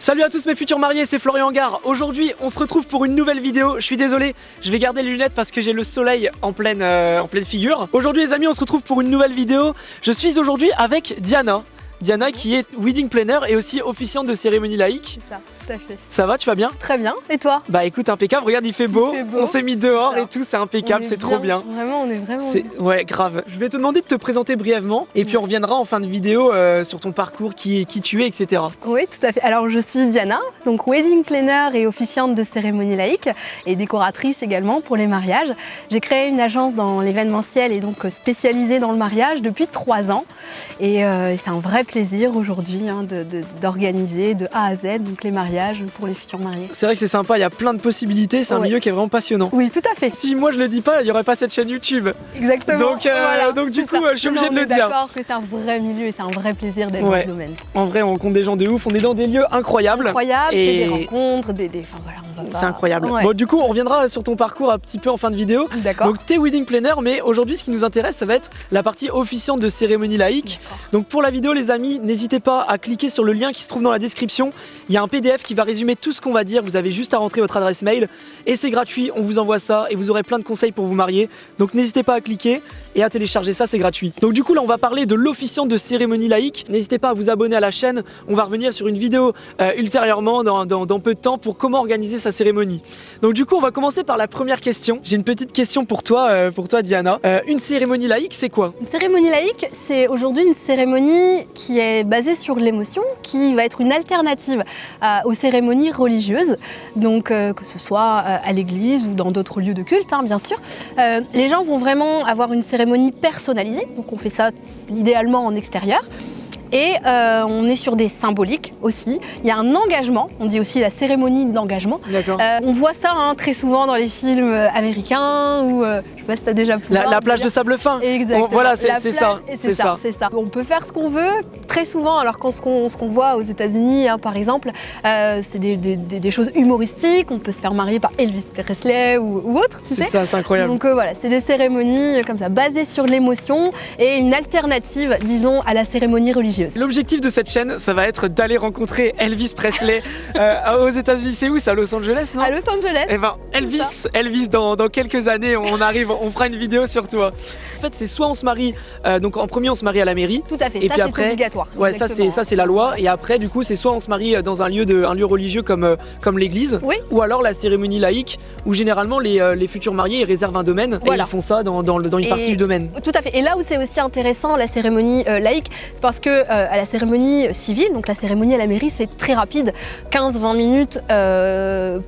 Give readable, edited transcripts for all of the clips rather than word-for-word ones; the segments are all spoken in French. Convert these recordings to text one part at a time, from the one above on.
Salut à tous mes futurs mariés, c'est Florian Gare. Aujourd'hui, on se retrouve pour une nouvelle vidéo. Je suis désolé, je vais garder les lunettes parce que j'ai le soleil en pleine figure. Aujourd'hui les amis, on se retrouve pour une nouvelle vidéo. Je suis aujourd'hui avec Diana. Diana qui est wedding planner et aussi officiante de cérémonie laïque. C'est ça, tout à fait. Ça va, tu vas bien? Très bien, et toi? Bah écoute, impeccable, regarde il fait beau, on s'est mis dehors Alors, et tout, c'est impeccable, c'est trop bien. Vraiment, on est vraiment C'est... bien. Ouais, grave. Je vais te demander de te présenter brièvement et puis on reviendra en fin de vidéo sur ton parcours, qui tu es, etc. Oui, tout à fait. Alors, je suis Diana, donc wedding planner et officiante de cérémonie laïque et décoratrice également pour les mariages. J'ai créé une agence dans l'événementiel et donc spécialisée dans le mariage depuis 3 ans. Et c'est un vrai plaisir aujourd'hui d'organiser de A à Z donc les mariages pour les futurs mariés. C'est vrai que c'est sympa, il y a plein de possibilités, c'est un milieu qui est vraiment passionnant. Oui, tout à fait. Si moi je le dis pas, il n'y aurait pas cette chaîne YouTube. Exactement. Donc, voilà, donc du coup, je suis obligé de on le est dire. D'accord, c'est un vrai milieu et c'est un vrai plaisir d'être dans ce domaine. En vrai, on rencontre des gens de ouf, on est dans des lieux incroyables. Incroyable, et... c'est des rencontres, enfin voilà, on va pas... C'est incroyable. Ouais. Bon, du coup, on reviendra sur ton parcours un petit peu en fin de vidéo. D'accord. Donc, t'es wedding planner, mais aujourd'hui, ce qui nous intéresse, ça va être la partie officiante de cérémonie laïque. Donc, pour la vidéo, les amis, n'hésitez pas à cliquer sur le lien qui se trouve dans la description. Il y a un PDF qui va résumer tout ce qu'on va dire. Vous avez juste à rentrer votre adresse mail et c'est gratuit. On vous envoie ça et vous aurez plein de conseils pour vous marier. Donc, n'hésitez pas à cliquer et à télécharger ça, c'est gratuit. Donc du coup là on va parler de l'officiante de cérémonie laïque. N'hésitez pas à vous abonner à la chaîne, on va revenir sur une vidéo ultérieurement dans peu de temps pour comment organiser sa cérémonie. Donc du coup on va commencer par la première question. J'ai une petite question pour toi Diana. Une cérémonie laïque c'est quoi? Une cérémonie laïque, c'est aujourd'hui une cérémonie qui est basée sur l'émotion, qui va être une alternative aux cérémonies religieuses, donc que ce soit à l'église ou dans d'autres lieux de culte, hein, bien sûr. Les gens vont vraiment avoir une cérémonie personnalisée, donc on fait ça idéalement en extérieur. Et on est sur des symboliques aussi. Il y a un engagement, on dit aussi la cérémonie d'engagement. D'accord. On voit ça très souvent dans les films américains ou je sais pas si tu as déjà pu la plage de sable fin. Exactement. Voilà, c'est ça. C'est ça. On peut faire ce qu'on veut. Très souvent, alors quand ce qu'on voit aux États-Unis, par exemple, c'est des choses humoristiques. On peut se faire marier par Elvis Presley ou autre. C'est ça, c'est incroyable. Donc voilà, c'est des cérémonies comme ça, basées sur l'émotion et une alternative, disons, à la cérémonie religieuse. L'objectif de cette chaîne, ça va être d'aller rencontrer Elvis Presley aux États-Unis. C'est où? C'est à Los Angeles, non? À Los Angeles. Eh ben, Elvis, dans quelques années, on fera une vidéo sur toi. En fait, c'est soit on se marie, donc en premier on se marie à la mairie. Tout à fait. Et ça, puis c'est après, obligatoire. Ouais, ça c'est la loi. Et après, du coup, c'est soit on se marie dans un lieu religieux comme l'église, oui. Ou alors la cérémonie laïque, où généralement les futurs mariés ils réservent un domaine et ils font ça dans une partie du domaine. Tout à fait. Et là où c'est aussi intéressant la cérémonie laïque, c'est parce que à la cérémonie civile, donc la cérémonie à la mairie, c'est très rapide, 15-20 minutes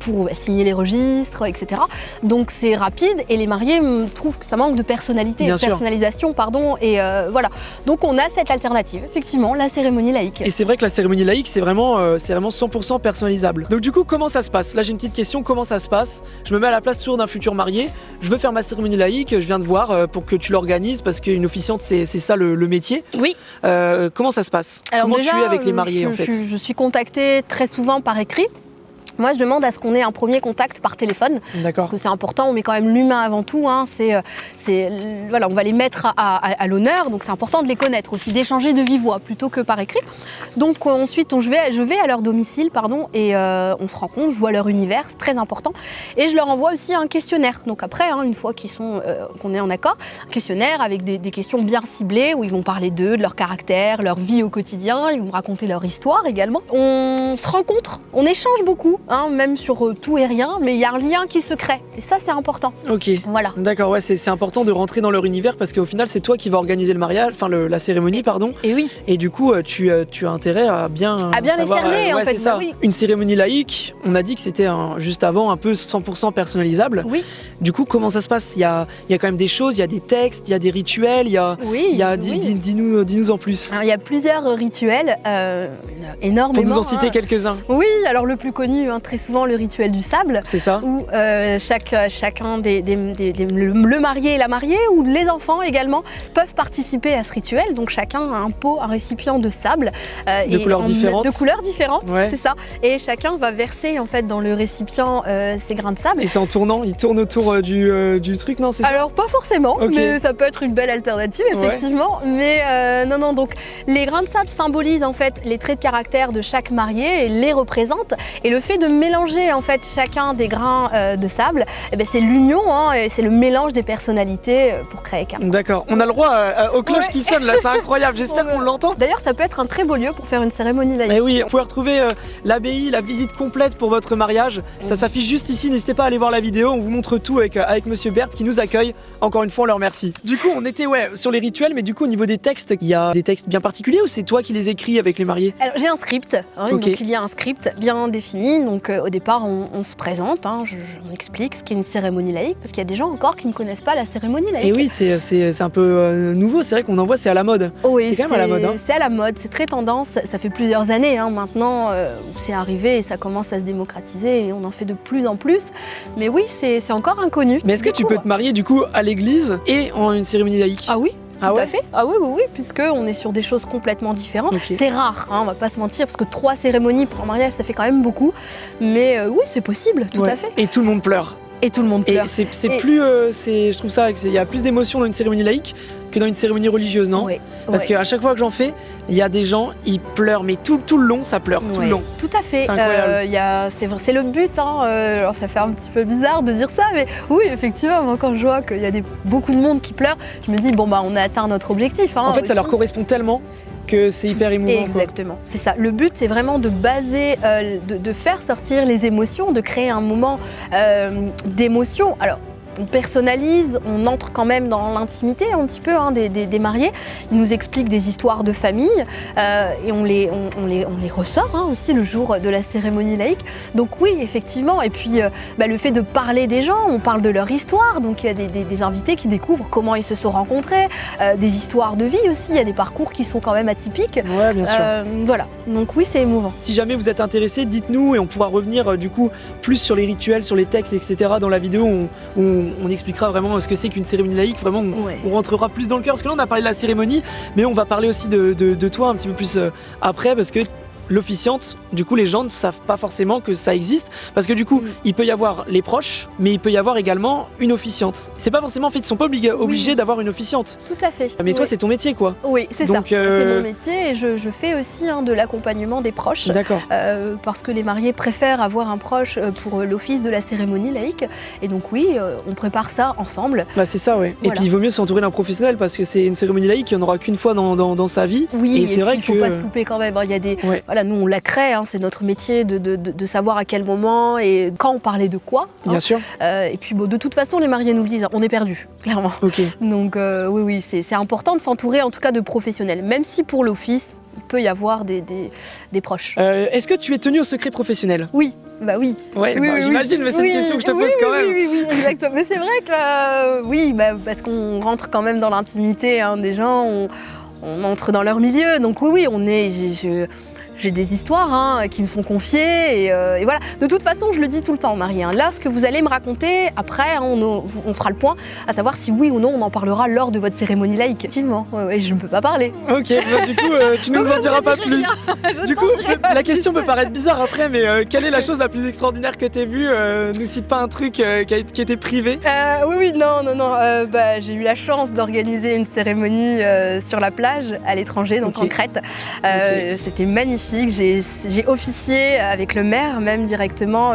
pour signer les registres, etc. Donc c'est rapide et les mariés trouvent que ça manque de personnalisation, pardon. Et voilà. Donc on a cette alternative, effectivement, la cérémonie laïque. Et c'est vrai que la cérémonie laïque, c'est vraiment 100% personnalisable. Donc du coup, comment ça se passe? Là, j'ai une petite question, comment ça se passe? Je me mets à la place toujours d'un futur marié. Je veux faire ma cérémonie laïque, je viens de voir pour que tu l'organises parce qu'une officiante, c'est ça le métier. Oui. Comment ça se passe? Alors comment déjà, tu es avec les mariés en fait? Je suis contactée très souvent par écrit. Moi, je demande à ce qu'on ait un premier contact par téléphone. D'accord. Parce que c'est important, on met quand même l'humain avant tout. Voilà, on va les mettre à l'honneur, donc c'est important de les connaître aussi, d'échanger de vive voix plutôt que par écrit. Donc ensuite, je vais à leur domicile, et on se rencontre, je vois leur univers, c'est très important. Et je leur envoie aussi un questionnaire. Donc après, une fois qu'on est en accord, un questionnaire avec des questions bien ciblées où ils vont parler d'eux, de leur caractère, leur vie au quotidien, ils vont me raconter leur histoire également. On se rencontre, on échange beaucoup. Même sur tout et rien, mais il y a un lien qui se crée. Et ça, c'est important. Ok. Voilà. D'accord, ouais, c'est important de rentrer dans leur univers parce qu'au final, c'est toi qui vas organiser le mariage, la cérémonie, pardon. Et oui. Et du coup, tu as intérêt à bien savoir, les cerner, en fait. C'est ça. Oui. Une cérémonie laïque, on a dit que c'était juste avant un peu 100% personnalisable. Oui. Du coup, comment ça se passe? Il y a quand même des choses, il y a des textes, il y a des rituels, dis-nous en plus. Alors, il y a plusieurs rituels, énormément. Pour nous en citer quelques-uns. Oui, alors le plus connu, hein, très souvent le rituel du sable. C'est ça. Où chacun le marié et la mariée, ou les enfants également, peuvent participer à ce rituel. Donc chacun a un pot, un récipient de sable. De couleurs différentes. De couleurs différentes, ouais. C'est ça. Et chacun va verser en fait dans le récipient ces grains de sable. Et c'est en tournant, il tourne autour du truc, non? Alors pas forcément, okay. Mais ça peut être une belle alternative effectivement. Ouais. Mais non, donc les grains de sable symbolisent en fait les traits de caractère de chaque marié et les représentent. Et le fait de mélanger en fait chacun des grains de sable, eh ben, c'est l'union, hein, et c'est le mélange des personnalités pour créer qu'un. D'accord. On a le droit aux cloches qui sonnent là, c'est incroyable. J'espère qu'on l'entend. D'ailleurs, ça peut être un très beau lieu pour faire une cérémonie laïque. Et oui, vous pouvez retrouver l'abbaye, la visite complète pour votre mariage. Ça s'affiche juste ici. N'hésitez pas à aller voir la vidéo. On vous montre tout avec Monsieur Berthe qui nous accueille. Encore une fois, on leur remercie. Du coup, on était sur les rituels, mais du coup, au niveau des textes, il y a des textes bien particuliers ou c'est toi qui les écris avec les mariés? Alors, j'ai un script. Hein, donc il y a un script bien défini. Donc au départ, on se présente. Hein, on explique ce qu'est une cérémonie laïque parce qu'il y a des gens encore qui ne connaissent pas la cérémonie laïque. Et oui, c'est un peu nouveau. C'est vrai qu'on en voit, c'est à la mode. Oui, c'est quand même à la mode. Hein. C'est à la mode, c'est très tendance. Ça fait plusieurs années maintenant où c'est arrivé et ça commence à se démocratiser et on en fait de plus en plus. Mais oui, c'est encore inconnu. Mais est-ce que tu peux te marier du coup à l'église et en une cérémonie laïque? Ah oui. Ah tout ouais à fait. Ah oui, puisqu'on est sur des choses complètement différentes. Okay. C'est rare, hein, on va pas se mentir, parce que 3 cérémonies pour un mariage, ça fait quand même beaucoup. Mais oui, c'est possible, tout à fait. Et tout le monde pleure. Et tout le monde pleure. Et c'est plus, je trouve ça, il y a plus d'émotions dans une cérémonie laïque que dans une cérémonie religieuse, non? Oui. Parce qu'à chaque fois que j'en fais, il y a des gens, ils pleurent, mais tout le long, ça pleure, tout le long. Tout à fait. C'est incroyable. C'est le but, hein. Alors ça fait un petit peu bizarre de dire ça, mais oui, effectivement, moi quand je vois qu'il y a beaucoup de monde qui pleure, je me dis, bon bah on a atteint notre objectif. Hein, en fait, ça leur correspond tellement que c'est hyper émouvant. Exactement, c'est ça. Le but, c'est vraiment de baser, de faire sortir les émotions, de créer un moment d'émotion. Alors, on personnalise, on entre quand même dans l'intimité un petit peu des mariés. Ils nous expliquent des histoires de famille et on les ressort aussi le jour de la cérémonie laïque. Donc oui, effectivement. Et puis le fait de parler des gens, on parle de leur histoire. Donc il y a des invités qui découvrent comment ils se sont rencontrés, des histoires de vie aussi. Il y a des parcours qui sont quand même atypiques. Ouais, bien sûr. Voilà. Donc oui, c'est émouvant. Si jamais vous êtes intéressés, dites-nous et on pourra revenir du coup plus sur les rituels, sur les textes, etc. dans la vidéo. On expliquera vraiment ce que c'est qu'une cérémonie laïque, vraiment on rentrera plus dans le cœur, parce que là on a parlé de la cérémonie, mais on va parler aussi de toi un petit peu plus après, parce que l'officiante, du coup les gens ne savent pas forcément que ça existe, parce que du coup il peut y avoir les proches, mais il peut y avoir également une officiante. C'est pas forcément fait, ils sont pas obligés d'avoir une officiante. Tout à fait. Mais toi c'est ton métier quoi. Oui, c'est ça, c'est mon métier et je fais aussi de l'accompagnement des proches. D'accord. Parce que les mariés préfèrent avoir un proche pour l'office de la cérémonie laïque, et donc oui, on prépare ça ensemble. Bah c'est ça, ouais. Voilà. Et puis il vaut mieux s'entourer d'un professionnel, parce que c'est une cérémonie laïque, il n'y en aura qu'une fois dans sa vie. Oui, et c'est vrai il faut pas se louper quand même. Il y a des voilà, nous on la crée, c'est notre métier de savoir à quel moment et quand on parlait de quoi. Bien sûr. Et puis de toute façon, les mariés nous le disent, on est perdu, clairement. Okay. Donc oui, c'est important de s'entourer en tout cas de professionnels, même si pour l'office, il peut y avoir des proches. Est-ce que tu es tenu au secret professionnel? Oui. Bah oui. Ouais, j'imagine, mais c'est une question que je te pose quand même. Oui, exactement. Mais c'est vrai que parce qu'on rentre quand même dans l'intimité des gens, on entre dans leur milieu. Donc oui, j'ai des histoires qui me sont confiées et voilà. De toute façon, je le dis tout le temps, Marie. Là, ce que vous allez me raconter, après, on fera le point, à savoir si oui ou non on en parlera lors de votre cérémonie laïque. Effectivement, je ne peux pas parler. Ok, du coup, tu ne nous en diras pas plus. Du coup, la question peut paraître bizarre après, mais quelle est la chose la plus extraordinaire que tu as vue? Ne cite pas un truc qui était privé. Oui, non. J'ai eu la chance d'organiser une cérémonie sur la plage à l'étranger, donc en Crète. C'était magnifique. J'ai officié avec le maire, même directement,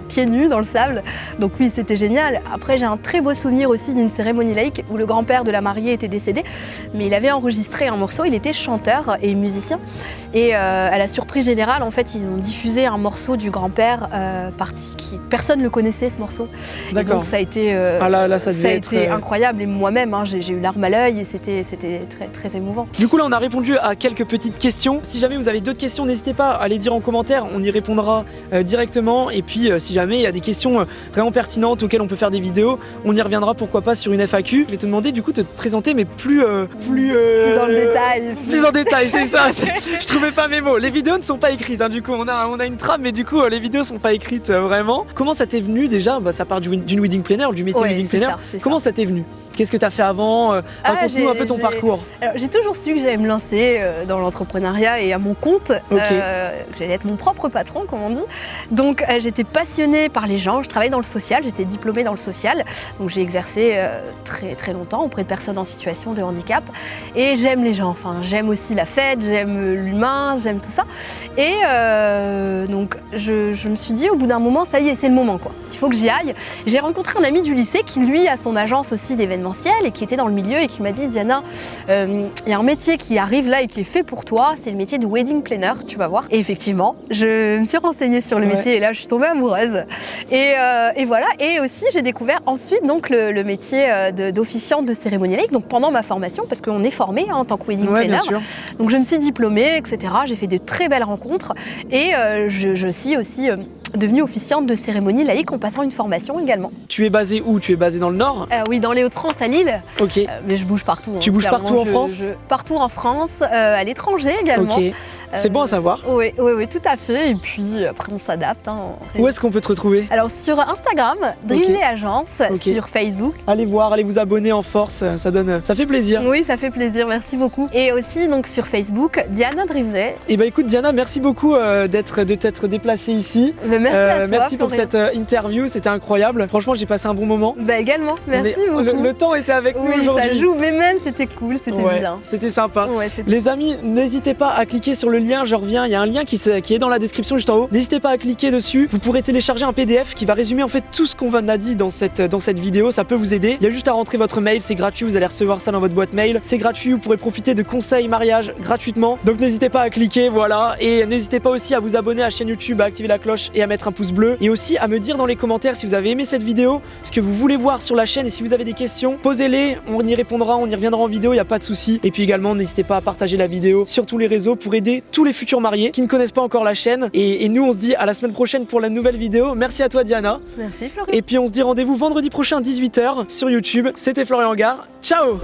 pieds nus dans le sable. Donc oui, c'était génial. Après, j'ai un très beau souvenir aussi d'une cérémonie laïque où le grand-père de la mariée était décédé, mais il avait enregistré un morceau, il était chanteur et musicien. Et à la surprise générale, en fait, ils ont diffusé un morceau du grand-père parti, personne ne le connaissait, ce morceau. Et donc ça a été, ça a été incroyable. Et moi-même, j'ai eu larmes à l'œil et c'était très, très émouvant. Du coup, là, on a répondu à quelques petites questions. Si jamais vous avez d'autres questions, questions, n'hésitez pas à les dire en commentaire, on y répondra directement. Et puis si jamais il y a des questions vraiment pertinentes auxquelles on peut faire des vidéos, on y reviendra pourquoi pas sur une FAQ. Je vais te demander du coup de te présenter mais plus dans le détail. Plus en détail, c'est ça. Je trouvais pas mes mots. Les vidéos ne sont pas écrites, hein, du coup on a une trame, mais du coup les vidéos sont pas écrites vraiment. Comment ça t'est venu déjà? Ça part d'une wedding planner, du métier wedding planner. Comment ça t'est venu? Qu'est-ce que tu as fait avant? Raconte-nous un peu ton parcours. Alors, j'ai toujours su que j'allais me lancer dans l'entrepreneuriat et à mon compte, que j'allais être mon propre patron, comme on dit. Donc j'étais passionnée par les gens, je travaillais dans le social, j'étais diplômée dans le social. Donc j'ai exercé très très longtemps auprès de personnes en situation de handicap. Et j'aime les gens, enfin j'aime aussi la fête, j'aime l'humain, j'aime tout ça. Et donc je me suis dit au bout d'un moment, ça y est, c'est le moment quoi. Il faut que j'y aille. J'ai rencontré un ami du lycée qui lui a son agence aussi d'événementiel et qui était dans le milieu et qui m'a dit Diana, il y a un métier qui arrive là et qui est fait pour toi, c'est le métier de wedding planner, tu vas voir. Et effectivement, je me suis renseignée sur le métier et là je suis tombée amoureuse. Et voilà, et aussi j'ai découvert ensuite donc le métier d'officiante de cérémonie laïque, donc pendant ma formation, parce qu'on est formé en tant que wedding planner. Donc je me suis diplômée, etc. J'ai fait de très belles rencontres et je suis aussi devenue officiante de cérémonie laïque en passant une formation également. Tu es basée où? Tu es basée dans le Nord? Oui, dans les Hauts-de-France, à Lille. Ok. Mais je bouge partout. Tu bouges partout en France? Partout en France, à l'étranger également. Ok. C'est bon à savoir. Oui, tout à fait. Et puis après, on s'adapte. Hein. Où est-ce qu'on peut te retrouver? Alors sur Instagram, Dreamlay Agence, sur Facebook. Allez voir, allez vous abonner en force, ça fait plaisir. Oui, ça fait plaisir, merci beaucoup. Et aussi donc sur Facebook, Diana Dreamlay. Et bah écoute Diana, merci beaucoup de t'être déplacée ici. Merci à toi. Merci pour cette interview, c'était incroyable. Franchement, j'ai passé un bon moment. Bah également, merci beaucoup. Le temps était avec nous aujourd'hui. Ça joue, mais même c'était cool, c'était bien. C'était sympa. Les amis, n'hésitez pas à cliquer sur le lien, je reviens, il y a un lien qui est dans la description juste en haut. N'hésitez pas à cliquer dessus, vous pourrez télécharger un PDF qui va résumer en fait tout ce qu'on a dit dans cette vidéo, ça peut vous aider. Il y a juste à rentrer votre mail, c'est gratuit, vous allez recevoir ça dans votre boîte mail. C'est gratuit, vous pourrez profiter de conseils mariage gratuitement. Donc n'hésitez pas à cliquer, voilà. Et n'hésitez pas aussi à vous abonner à la chaîne YouTube, à activer la cloche et à mettre un pouce bleu. Et aussi à me dire dans les commentaires si vous avez aimé cette vidéo, ce que vous voulez voir sur la chaîne, et si vous avez des questions, posez-les, on y répondra, on y reviendra en vidéo, il n'y a pas de souci. Et puis également, n'hésitez pas à partager la vidéo sur tous les réseaux pour aider tous les futurs mariés qui ne connaissent pas encore la chaîne. Et nous, on se dit à la semaine prochaine pour la nouvelle vidéo. Merci à toi Diana. Merci Florian. Et puis on se dit rendez-vous vendredi prochain 18h sur YouTube. C'était Florian Gard. Ciao.